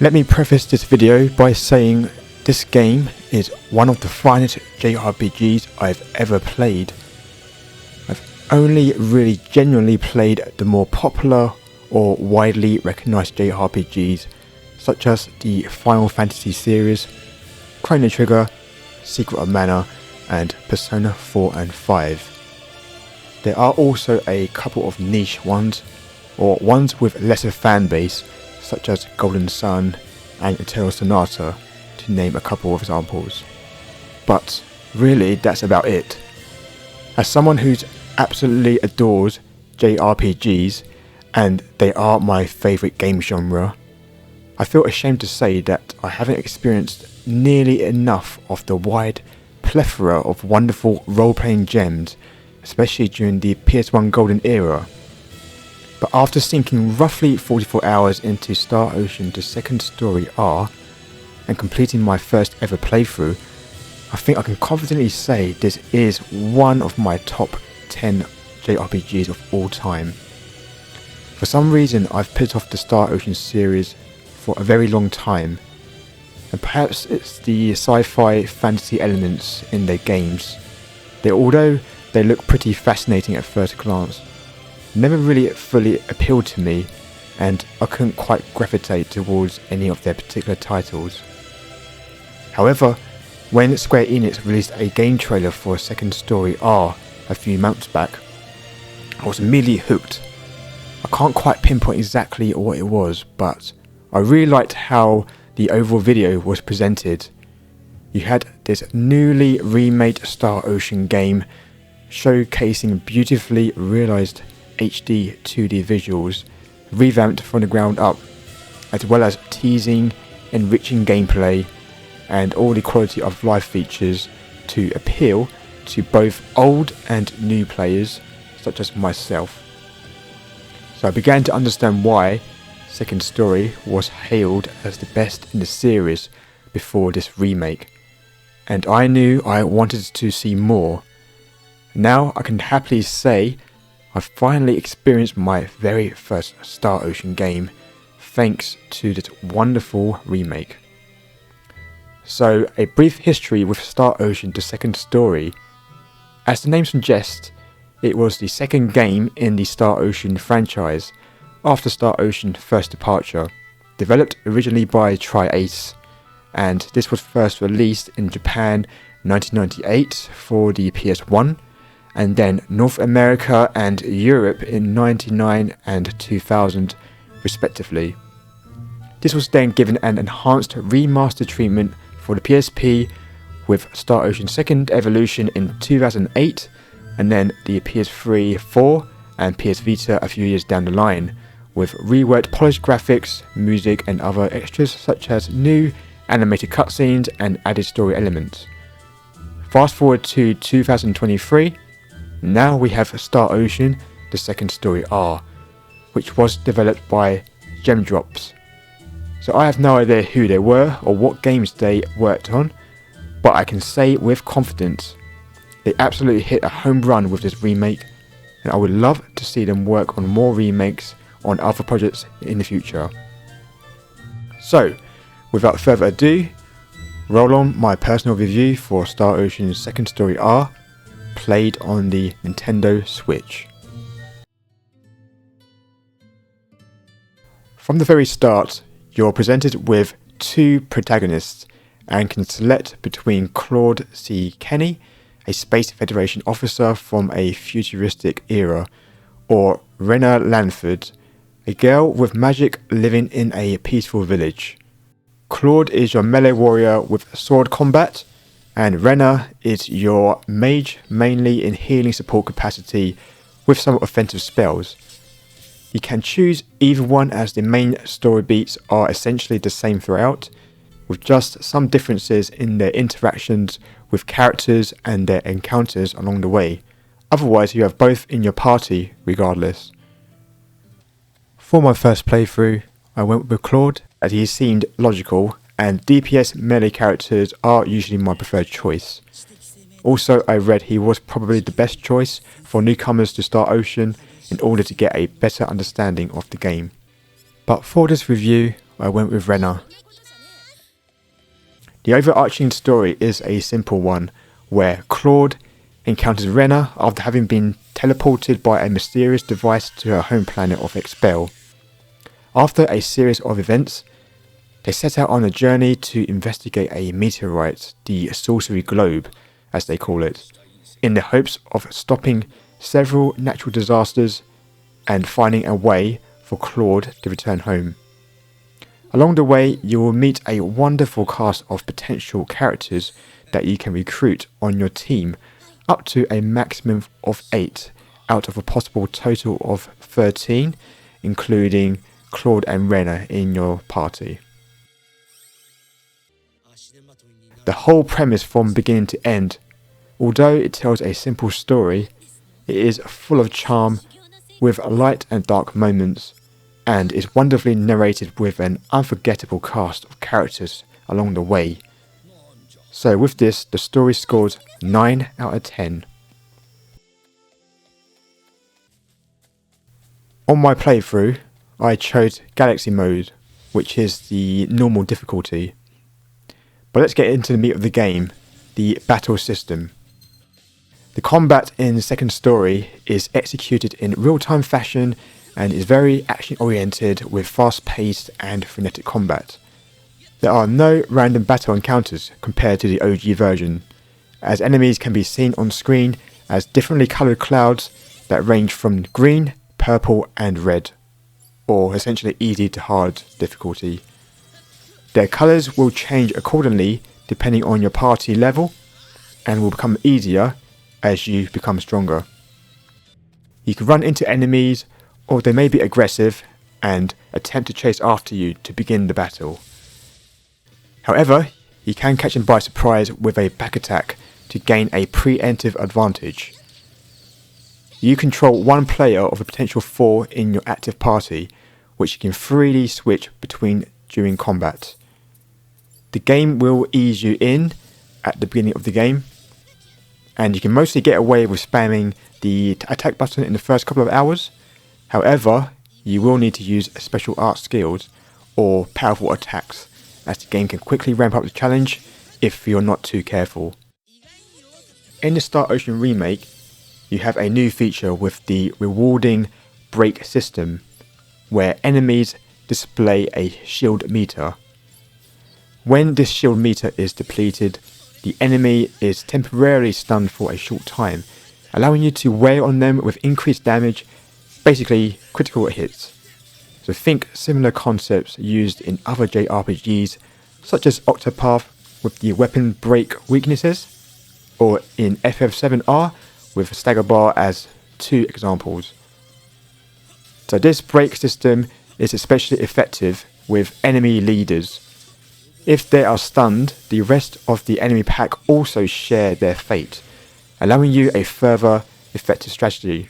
Let me preface this video by saying this game is one of the finest JRPGs I've ever played. I've only really genuinely played the more popular or widely recognised JRPGs such as the Final Fantasy series, Chrono Trigger, Secret of Mana and Persona 4 and 5. There are also a couple of niche ones, or ones with lesser fan base, such as Golden Sun and Eternal Sonata, to name a couple of examples. But really that's about it. As someone who absolutely adores JRPGs, and they are my favourite game genre, I feel ashamed to say that I haven't experienced nearly enough of the wide plethora of wonderful role-playing gems, especially during the PS1 Golden era. But after sinking roughly 44 hours into Star Ocean the Second Story R, and completing my first ever playthrough, I think I can confidently say this is one of my top 10 JRPGs of all time. For some reason I've put off the Star Ocean series for a very long time, and perhaps it's the sci-fi fantasy elements in their games. Although they look pretty fascinating at first glance, never really fully appealed to me, and I couldn't quite gravitate towards any of their particular titles. However, when Square Enix released a game trailer for Second Story R a few months back, I was immediately hooked. I can't quite pinpoint exactly what it was, but I really liked how the overall video was presented. You had this newly remade Star Ocean game showcasing beautifully realised HD 2D visuals, revamped from the ground up, as well as teasing, enriching gameplay, and all the quality of life features to appeal to both old and new players, such as myself. So I began to understand why Second Story was hailed as the best in the series before this remake, and I knew I wanted to see more. Now I can happily say I've finally experienced my very first Star Ocean game thanks to this wonderful remake. So a brief history with Star Ocean the Second Story. As the name suggests, it was the second game in the Star Ocean franchise after Star Ocean's first departure, developed originally by Tri-Ace, and this was first released in Japan 1998 for the PS1, and then North America and Europe in 1999 and 2000 respectively. This was then given an enhanced remaster treatment for the PSP with Star Ocean Second Evolution in 2008, and then the PS3, 4 and PS Vita a few years down the line, with reworked polished graphics, music and other extras such as new animated cutscenes and added story elements. Fast forward to 2023, now we have Star Ocean the Second Story R, which was developed by Gemdrops. So I have no idea who they were or what games they worked on, but I can say with confidence they absolutely hit a home run with this remake, and I would love to see them work on more remakes on other projects in the future. So, without further ado, roll on my personal review for Star Ocean Second Story R, played on the Nintendo Switch. From the very start, you're presented with two protagonists and can select between Claude C. Kenny, a Space Federation officer from a futuristic era, or Rena Lanford, a girl with magic living in a peaceful village. Claude is your melee warrior with sword combat, and Rena is your mage mainly in healing support capacity with some offensive spells. You can choose either one, as the main story beats are essentially the same throughout, with just some differences in their interactions with characters and their encounters along the way. Otherwise you have both in your party regardless. For my first playthrough, I went with Claude as he seemed logical, and DPS melee characters are usually my preferred choice. Also, I read he was probably the best choice for newcomers to Star Ocean in order to get a better understanding of the game. But for this review, I went with Rena, The overarching story is a simple one, where Claude encounters Rena after having been teleported by a mysterious device to her home planet of Expel. After a series of events, they set out on a journey to investigate a meteorite, the Sorcery Globe, as they call it, in the hopes of stopping several natural disasters and finding a way for Claude to return home. Along the way, you will meet a wonderful cast of potential characters that you can recruit on your team, up to a maximum of 8 out of a possible total of 13, including Claude and Rena in your party. The whole premise from beginning to end, although it tells a simple story, it is full of charm with light and dark moments, and is wonderfully narrated with an unforgettable cast of characters along the way. So with this, the story scores 9 out of 10. On my playthrough, I chose Galaxy mode, which is the normal difficulty. But let's get into the meat of the game, the battle system. The combat in the second story is executed in real-time fashion and is very action-oriented with fast-paced and frenetic combat. There are no random battle encounters compared to the OG version, as enemies can be seen on screen as differently coloured clouds that range from green, purple and red, or essentially easy to hard difficulty. Their colours will change accordingly depending on your party level and will become easier as you become stronger. You can run into enemies, or they may be aggressive and attempt to chase after you to begin the battle. However, you can catch them by surprise with a back attack to gain a preemptive advantage. You control one player of a potential 4 in your active party, which you can freely switch between during combat. The game will ease you in at the beginning of the game, and you can mostly get away with spamming the attack button in the first couple of hours. However, you will need to use special art skills or powerful attacks, as the game can quickly ramp up the challenge if you're not too careful. In the Star Ocean remake, you have a new feature with the rewarding break system, where enemies display a shield meter. When this shield meter is depleted, the enemy is temporarily stunned for a short time, allowing you to wail on them with increased damage, basically critical hits. So think similar concepts used in other JRPGs, such as Octopath with the weapon break weaknesses, or in FF7R with Stagger Bar as 2 examples. So this break system is especially effective with enemy leaders. If they are stunned, the rest of the enemy pack also share their fate, allowing you a further effective strategy.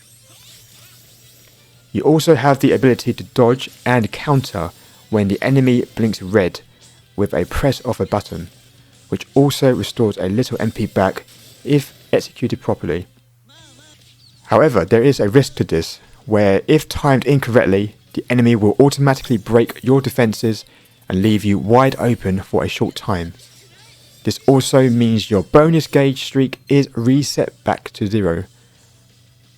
You also have the ability to dodge and counter when the enemy blinks red with a press of a button, which also restores a little MP back if executed properly. However, there is a risk to this, where if timed incorrectly, the enemy will automatically break your defences and leave you wide open for a short time. This also means your bonus gauge streak is reset back to 0.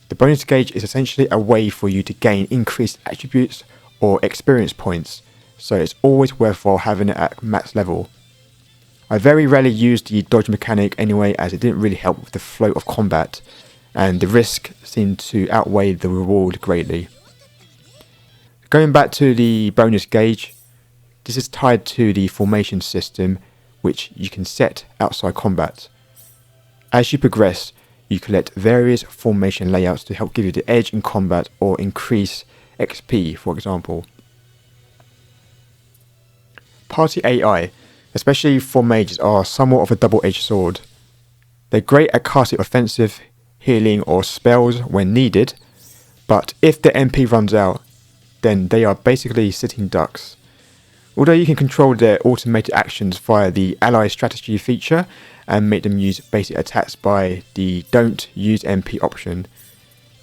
The bonus gauge is essentially a way for you to gain increased attributes or experience points, so it's always worthwhile having it at max level. I very rarely used the dodge mechanic anyway, as it didn't really help with the flow of combat, and the risk seemed to outweigh the reward greatly. Going back to the bonus gauge, this is tied to the formation system, which you can set outside combat. As you progress, you collect various formation layouts to help give you the edge in combat or increase XP, for example. Party AI, especially for mages, are somewhat of a double-edged sword. They're great at casting offensive, healing or spells when needed, but if the MP runs out, then they are basically sitting ducks. Although you can control their automated actions via the ally strategy feature and make them use basic attacks by the don't use MP option,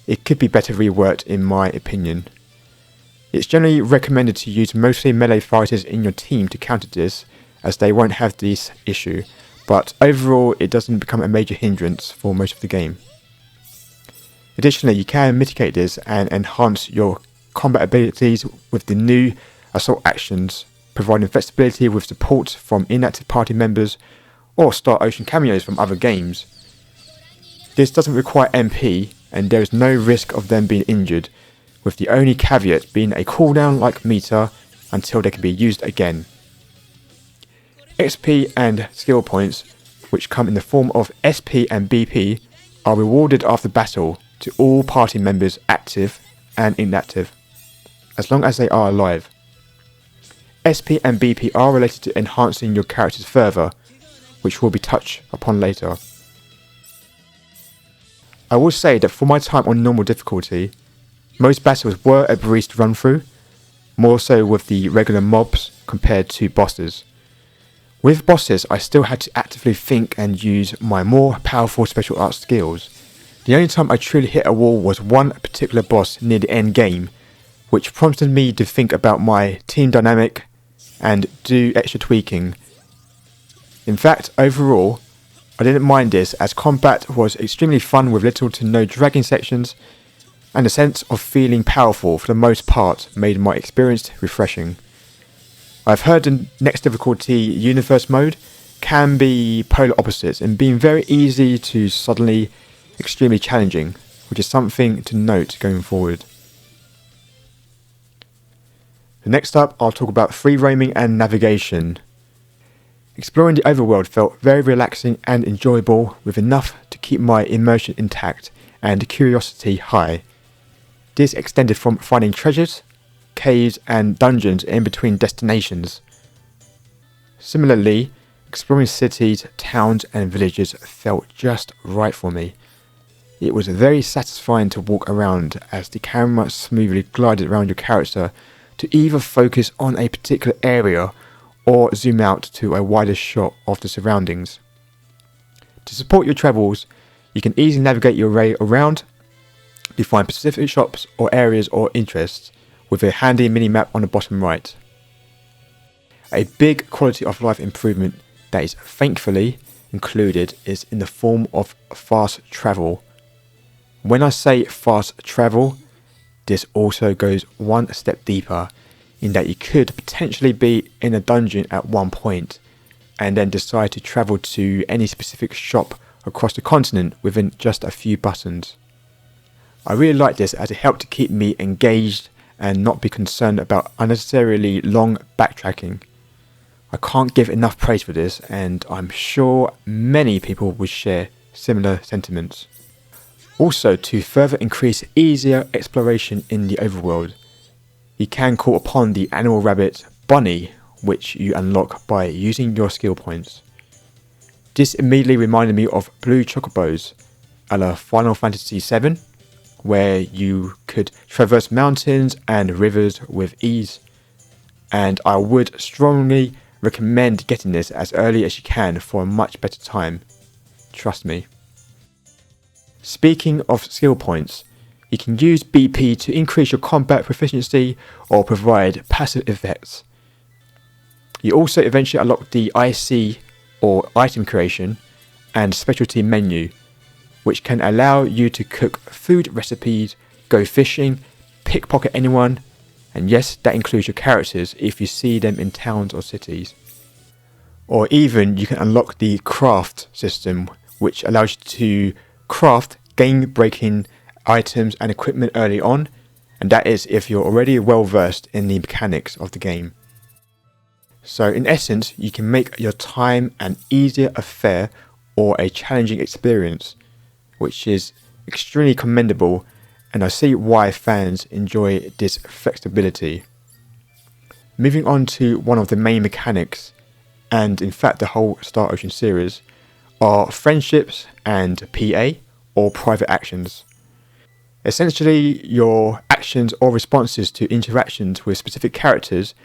it could be better reworked in my opinion. It's generally recommended to use mostly melee fighters in your team to counter this, as they won't have this issue, but overall it doesn't become a major hindrance for most of the game. Additionally, you can mitigate this and enhance your combat abilities with the new assault actions, providing flexibility with support from inactive party members or Star Ocean cameos from other games. This doesn't require MP, and there is no risk of them being injured, with the only caveat being a cooldown like meter until they can be used again. XP and skill points, which come in the form of SP and BP, are rewarded after battle to all party members active and inactive, as long as they are alive. SP and BP are related to enhancing your characters further, which will be touched upon later. I will say that for my time on normal difficulty, most battles were a breeze to run through, more so with the regular mobs compared to bosses. With bosses, I still had to actively think and use my more powerful special arts skills. The only time I truly hit a wall was one particular boss near the end game, which prompted me to think about my team dynamic and do extra tweaking. In fact, overall, I didn't mind this, as combat was extremely fun with little to no dragging sections, and a sense of feeling powerful for the most part made my experience refreshing. I've heard the next difficulty, universe mode, can be polar opposites in being very easy to suddenly extremely challenging, which is something to note going forward. Next up, I'll talk about free roaming and navigation. Exploring the overworld felt very relaxing and enjoyable, with enough to keep my immersion intact and curiosity high. This extended from finding treasures, caves and dungeons in between destinations. Similarly, exploring cities, towns and villages felt just right for me. It was very satisfying to walk around as the camera smoothly glided around your character to either focus on a particular area or zoom out to a wider shot of the surroundings. To support your travels, you can easily navigate your way around to find specific shops or areas or interests, with a handy mini-map on the bottom right. A big quality of life improvement that is thankfully included is in the form of fast travel. When I say fast travel, this also goes one step deeper, in that you could potentially be in a dungeon at one point and then decide to travel to any specific shop across the continent within just a few buttons. I really like this, as it helped to keep me engaged and not be concerned about unnecessarily long backtracking. I can't give enough praise for this, and I'm sure many people would share similar sentiments. Also, to further increase easier exploration in the overworld, you can call upon the animal rabbit Bunny, which you unlock by using your skill points. This immediately reminded me of Blue Chocobos, a la Final Fantasy VII, where you could traverse mountains and rivers with ease, and I would strongly recommend getting this as early as you can for a much better time. Trust me. Speaking of skill points, you can use BP to increase your combat proficiency or provide passive effects. You also eventually unlock the IC or item creation and specialty menu, which can allow you to cook food recipes, go fishing, pickpocket anyone, and yes, that includes your characters if you see them in towns or cities. Or even you can unlock the craft system, which allows you to craft game-breaking items and equipment early on, and that is if you're already well versed in the mechanics of the game. So in essence, you can make your time an easier affair or a challenging experience, which is extremely commendable, and I see why fans enjoy this flexibility. Moving on to one of the main mechanics, and in fact the whole Star Ocean series, are friendships and PA, or private actions. Essentially, your actions or responses to interactions with specific characters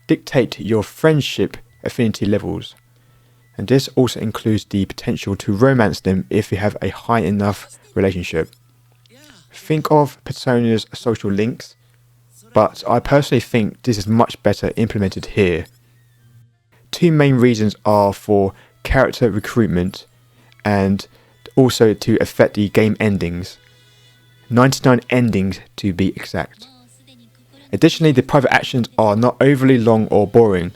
dictate your friendship affinity levels, and this also includes the potential to romance them if you have a high enough relationship. Think of personas' social links, but I personally think this is much better implemented here. two main reasons are for character recruitment and also to affect the game endings. 99 endings to be exact. Additionally, the private actions are not overly long or boring,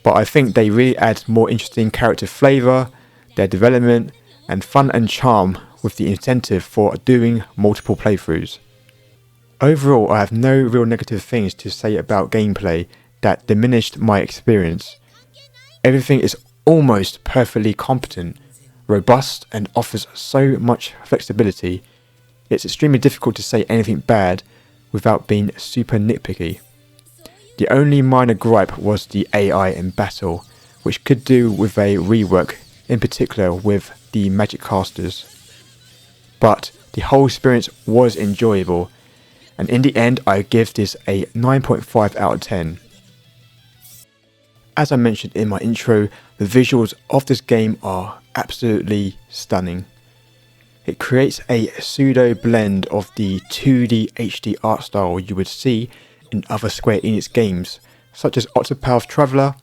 but I think they really add more interesting character flavour, their development, and fun and charm with the incentive for doing multiple playthroughs. Overall, I have no real negative things to say about gameplay that diminished my experience. Everything is almost perfectly competent, robust, and offers so much flexibility. It's extremely difficult to say anything bad without being super nitpicky. The only minor gripe was the AI in battle, which could do with a rework, in particular with the magic casters. But the whole experience was enjoyable, and in the end I give this a 9.5 out of 10. As I mentioned in my intro, the visuals of this game are absolutely stunning. It creates a pseudo blend of the 2D HD art style you would see in other Square Enix games, such as Octopath Traveler,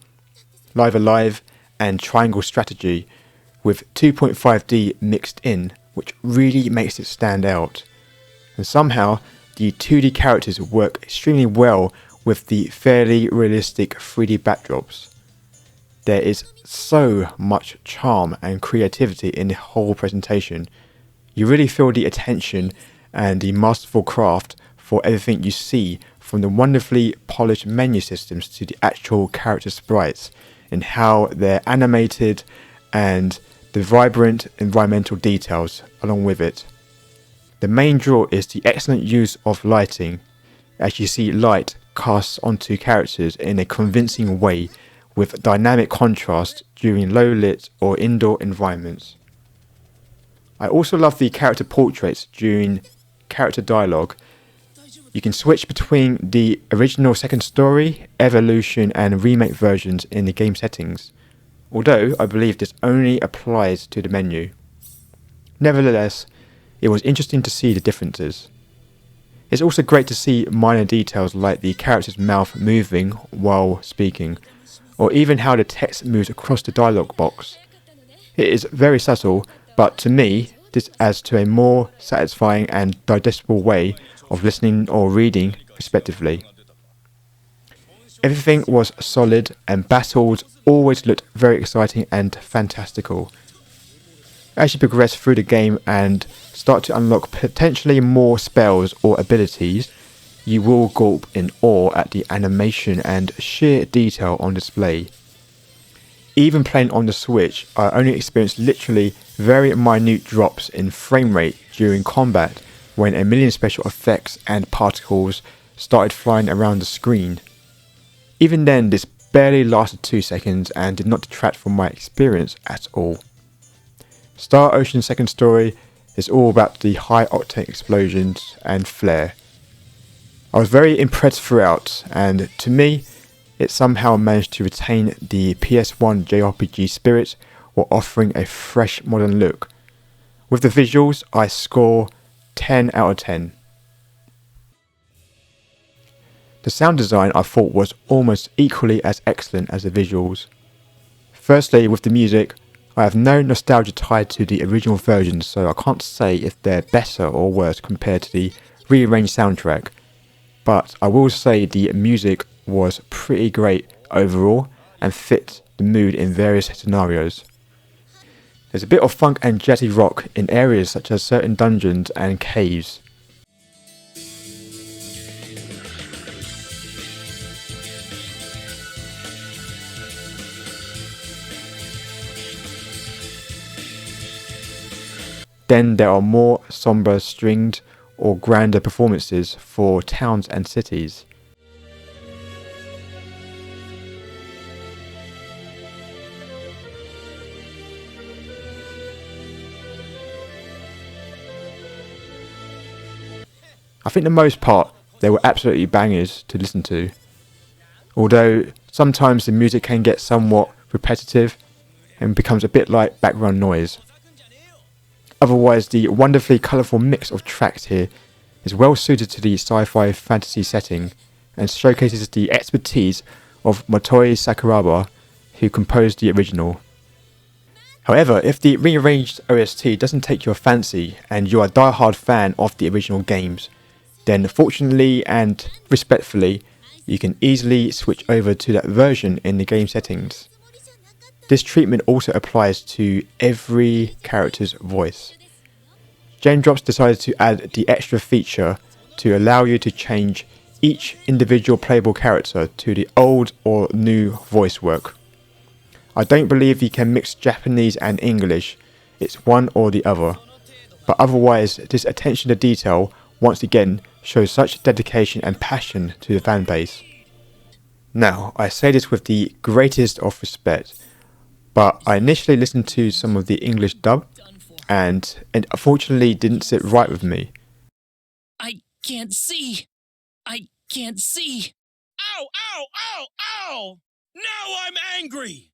Live Alive, and Triangle Strategy, with 2.5D mixed in, which really makes it stand out. And somehow, the 2D characters work extremely well with the fairly realistic 3D backdrops. There is so much charm and creativity in the whole presentation. You really feel the attention and the masterful craft for everything you see, from the wonderfully polished menu systems to the actual character sprites and how they're animated and the vibrant environmental details along with it. The main draw is the excellent use of lighting, as you see light cast onto characters in a convincing way with dynamic contrast during low lit or indoor environments. I also love the character portraits during character dialogue. You can switch between the original second story, evolution and remake versions in the game settings, although I believe this only applies to the menu. Nevertheless, it was interesting to see the differences. It's also great to see minor details like the character's mouth moving while speaking, or even how the text moves across the dialogue box. It is very subtle, but to me, this adds to a more satisfying and digestible way of listening or reading, respectively. Everything was solid, and battles always looked very exciting and fantastical. As you progress through the game and start to unlock potentially more spells or abilities, you will gulp in awe at the animation and sheer detail on display. Even playing on the Switch, I only experienced literally very minute drops in frame rate during combat when a million special effects and particles started flying around the screen. Even then, this barely lasted 2 seconds and did not detract from my experience at all. Star Ocean's second story is all about the high octane explosions and flair. I was very impressed throughout, and to me, it somehow managed to retain the PS1 JRPG spirit while offering a fresh modern look. With the visuals, I score 10 out of 10. The sound design I thought was almost equally as excellent as the visuals. Firstly, with the music, I have no nostalgia tied to the original version, so I can't say if they're better or worse compared to the rearranged soundtrack. But I will say the music was pretty great overall and fit the mood in various scenarios. There's a bit of funk and jazzy rock in areas such as certain dungeons and caves. Then there are more somber stringed or grander performances for towns and cities. I think the most part, they were absolutely bangers to listen to. Although sometimes the music can get somewhat repetitive and becomes a bit like background noise. Otherwise, the wonderfully colourful mix of tracks here is well suited to the sci-fi fantasy setting and showcases the expertise of Motoi Sakuraba, who composed the original. However, if the rearranged OST doesn't take your fancy and you're a die-hard fan of the original games, then fortunately and respectfully, you can easily switch over to that version in the game settings. This treatment also applies to every character's voice. Gemdrops decided to add the extra feature to allow you to change each individual playable character to the old or new voice work. I don't believe you can mix Japanese and English, it's one or the other. But otherwise, this attention to detail once again shows such dedication and passion to the fanbase. Now, I say this with the greatest of respect, but I initially listened to some of the English dub, and it unfortunately didn't sit right with me. I can't see. I can't see. Ow, ow, ow, ow! Now I'm angry!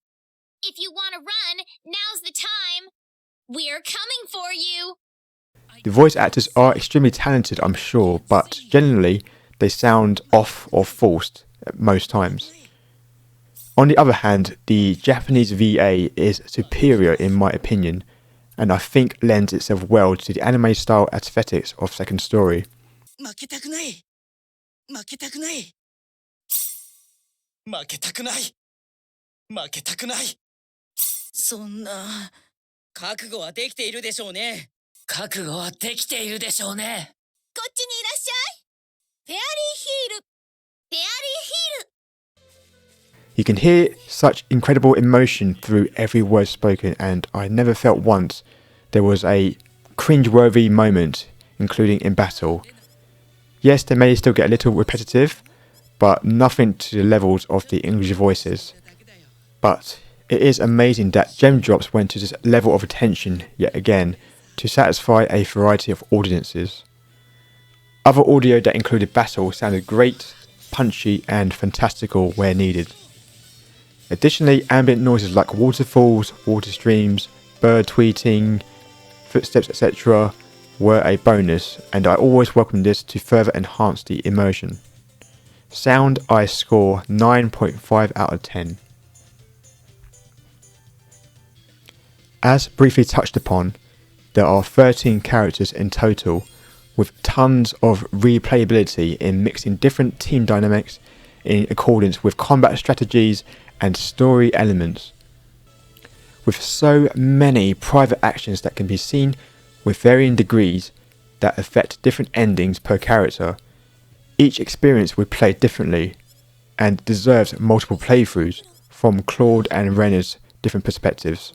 If you want to run, now's the time. We're coming for you. The voice actors are extremely talented, I'm sure, but generally they sound off or forced at most times. On the other hand, the Japanese VA is superior in my opinion, and I think lends itself well to the anime style aesthetics of Second Story. You can hear such incredible emotion through every word spoken, and I never felt once there was a cringe-worthy moment, including in battle. Yes, they may still get a little repetitive, but nothing to the levels of the English voices. But it is amazing that Gemdrops went to this level of attention yet again to satisfy a variety of audiences. Other audio that included battle sounded great, punchy and fantastical where needed. Additionally, ambient noises like waterfalls, water streams, bird tweeting, footsteps etc. were a bonus, and I always welcome this to further enhance the immersion. Sound I score 9.5 out of 10. As briefly touched upon, there are 13 characters in total, with tons of replayability in mixing different team dynamics in accordance with combat strategies and story elements. With so many private actions that can be seen with varying degrees that affect different endings per character, each experience will play differently and deserves multiple playthroughs from Claude and Renner's different perspectives.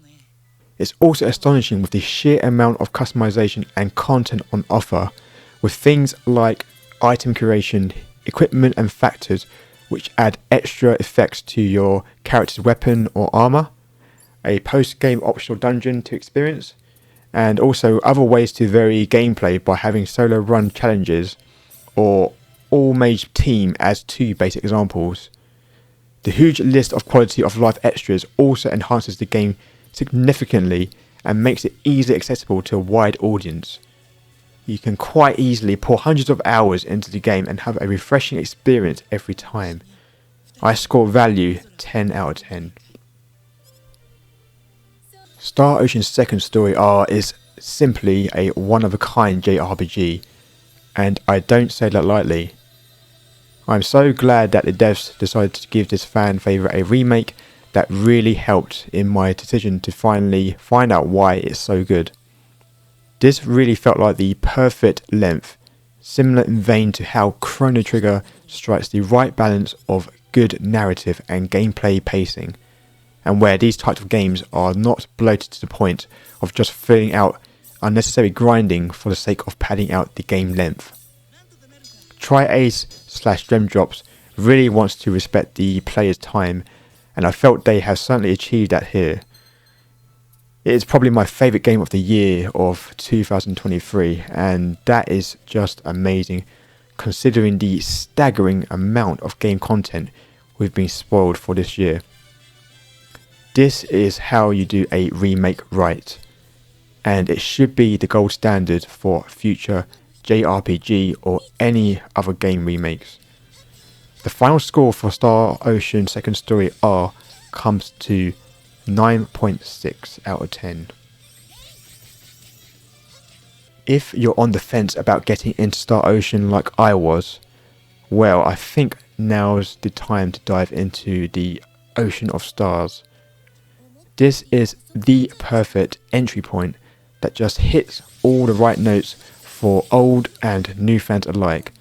It's also astonishing with the sheer amount of customization and content on offer, with things like item curation, equipment and factors which add extra effects to your character's weapon or armor, a post-game optional dungeon to experience, and also other ways to vary gameplay by having solo run challenges or all mage team as two basic examples. The huge list of quality of life extras also enhances the game significantly and makes it easily accessible to a wide audience. You can quite easily pour hundreds of hours into the game and have a refreshing experience every time. I score value 10 out of 10. Star Ocean's Second Story R is simply a one-of-a-kind JRPG, and I don't say that lightly. I'm so glad that the devs decided to give this fan favourite a remake that really helped in my decision to finally find out why it's so good. This really felt like the perfect length, similar in vein to how Chrono Trigger strikes the right balance of good narrative and gameplay pacing, and where these types of games are not bloated to the point of just filling out unnecessary grinding for the sake of padding out the game length. Tri-Ace/Gemdrops really wants to respect the player's time, and I felt they have certainly achieved that here. It is probably my favourite game of the year of 2023, and that is just amazing considering the staggering amount of game content we've been spoiled for this year. This is how you do a remake right, and it should be the gold standard for future JRPG or any other game remakes. The final score for Star Ocean Second Story R comes to 9.6 out of 10. If you're on the fence about getting into Star Ocean like I was, well, I think now's the time to dive into the Ocean of Stars. This is the perfect entry point that just hits all the right notes for old and new fans alike,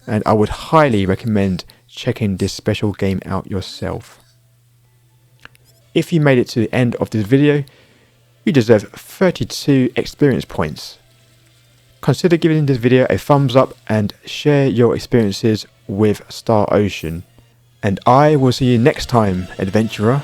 and I would highly recommend checking this special game out yourself. If you made it to the end of this video, you deserve 32 experience points. Consider giving this video a thumbs up and share your experiences with Star Ocean. And I will see you next time, adventurer.